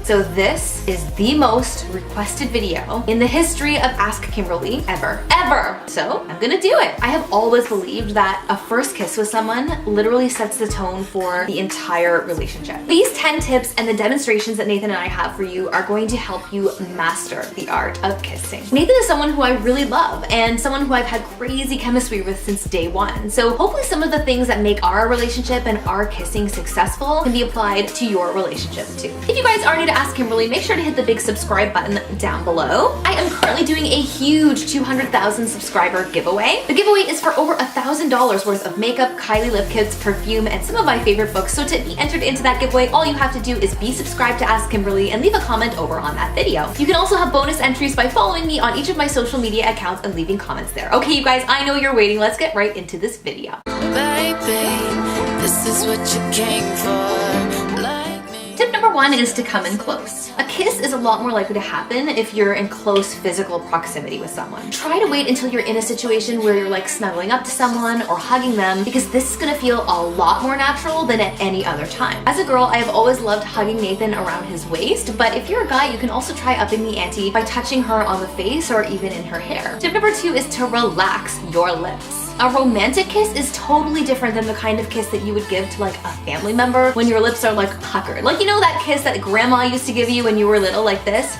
So this is the most requested video in the history of Ask Kimberly ever. So I'm gonna do it. I have always believed that a first kiss with someone literally sets the tone for the entire relationship. These 10 tips and the demonstrations that Nathan and I have for you are going to help you master the art of kissing. Nathan is someone who I really love and someone who I've had crazy chemistry with since day one. So hopefully some of the things that make our relationship and our kissing successful can be applied to your relationship too. If you guys are new to Ask Kimberly, make sure to hit the big subscribe button down below. I am currently doing a huge 200,000 subscriber giveaway. The giveaway is for over $1,000 worth of makeup, Kylie lip kits, perfume, and some of my favorite books. So to be entered into that giveaway, all you have to do is be subscribed to Ask Kimberly and leave a comment over on that video. You can also have bonus entries by following me on each of my social media accounts and leaving comments there. Okay, you guys, I know you're waiting. Let's get right into this video. Baby, this is what you came for. Like me. Tip number 1 is to come in close. A kiss is a lot more likely to happen if you're in close physical proximity with someone. Try to wait until you're in a situation where you're like snuggling up to someone or hugging them, because this is gonna feel a lot more natural than at any other time. As a girl, I have always loved hugging Nathan around his waist, but if you're a guy, you can also try upping the ante by touching her on the face or even in her hair. Tip number 2 is to relax your lips. A romantic kiss is totally different than the kind of kiss that you would give to like a family member when your lips are like puckered. Like, you know that kiss that grandma used to give you when you were little, like this?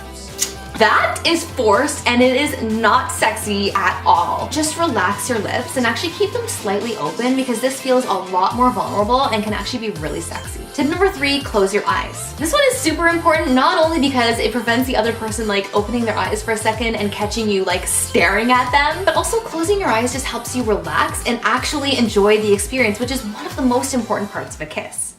That is forced and it is not sexy at all. Just relax your lips and actually keep them slightly open, because this feels a lot more vulnerable and can actually be really sexy. Tip number 3, close your eyes. This one is super important, not only because it prevents the other person like opening their eyes for a second and catching you like staring at them, but also closing your eyes just helps you relax and actually enjoy the experience, which is one of the most important parts of a kiss.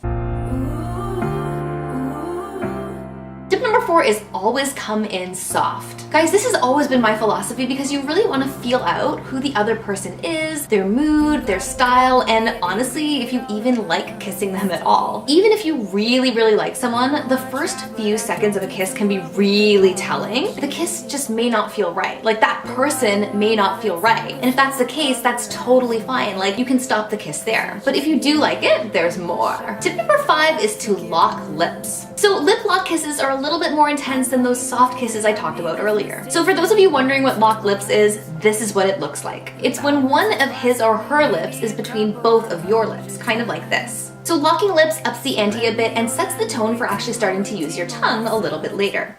Tip number 4 is always come in soft. Guys, this has always been my philosophy because you really want to feel out who the other person is, their mood, their style, and honestly, if you even like kissing them at all. Even if you really like someone, the first few seconds of a kiss can be really telling. The kiss just may not feel right. Like, that person may not feel right. And if that's the case, that's totally fine. Like, you can stop the kiss there. But if you do like it, there's more. Tip number 5 is to lock lips. So lip lock kisses are a little bit more intense than those soft kisses I talked about earlier. So for those of you wondering what locked lips is, this is what it looks like. It's when one of his or her lips is between both of your lips, kind of like this. So locking lips ups the ante a bit and sets the tone for actually starting to use your tongue a little bit later.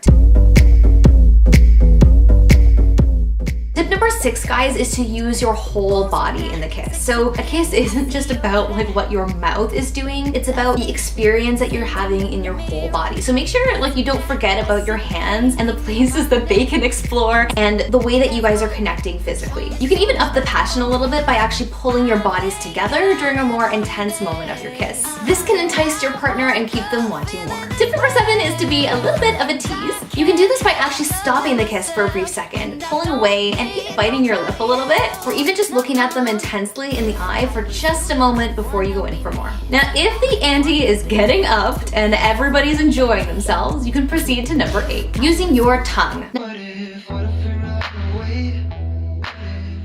Tip number 6, guys, is to use your whole body in the kiss. So a kiss isn't just about like what your mouth is doing, it's about the experience that you're having in your whole body. So make sure like you don't forget about your hands and the places that they can explore and the way that you guys are connecting physically. You can even up the passion a little bit by actually pulling your bodies together during a more intense moment of your kiss. This can entice your partner and keep them wanting more. Tip number 7 is to be a little bit of a tease. You can do this by actually stopping the kiss for a brief second, pulling away, and even biting your lip a little bit, or even just looking at them intensely in the eye for just a moment before you go in for more. Now, if the ante is getting upped and everybody's enjoying themselves, you can proceed to number 8, using your tongue.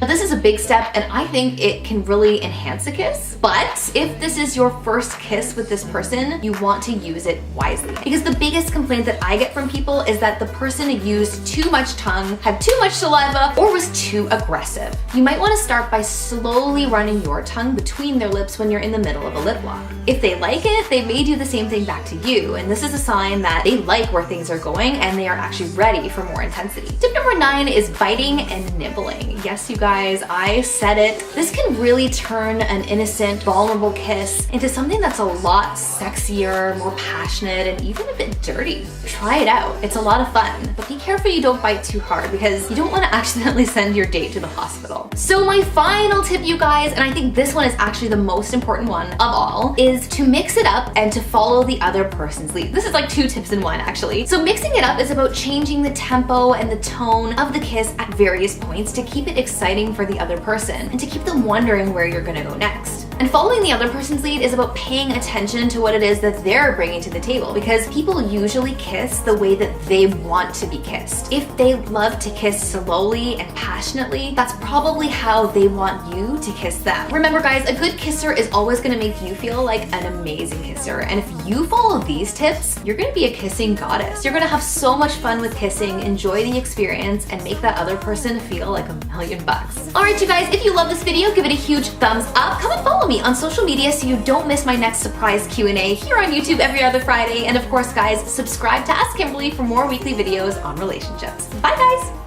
Now, this is a big step and I think it can really enhance a kiss, but if this is your first kiss with this person, you want to use it wisely. Because the biggest complaint that I get from people is that the person used too much tongue, had too much saliva, or was too aggressive. You might want to start by slowly running your tongue between their lips when you're in the middle of a lip lock. If they like it, they may do the same thing back to you, and this is a sign that they like where things are going and they are actually ready for more intensity. Tip number 9 is biting and nibbling. Yes, you guys, I said it. This can really turn an innocent, vulnerable kiss into something that's a lot sexier, more passionate, and even a bit dirty. Try it out. It's a lot of fun, but be careful you don't bite too hard because you don't want to accidentally send your date to the hospital. So my final tip, you guys, and I think this one is actually the most important one of all, is to mix it up and to follow the other person's lead. This is like 2 tips in one, actually. So mixing it up is about changing the tempo and the tone of the kiss at various points to keep it exciting for the other person and to keep them wondering where you're gonna go next. And following the other person's lead is about paying attention to what it is that they're bringing to the table, because people usually kiss the way that they want to be kissed. If they love to kiss slowly and passionately, that's probably how they want you to kiss them. Remember guys, a good kisser is always gonna make you feel like an amazing kisser. And if you follow these tips, you're gonna be a kissing goddess. You're gonna have so much fun with kissing, enjoy the experience, and make that other person feel like $1,000,000. All right, you guys, if you love this video, give it a huge thumbs up. Come and follow me on social media so you don't miss my next surprise Q&A here on YouTube every other Friday. And of course, guys, subscribe to Ask Kimberly for more weekly videos on relationships. Bye, guys.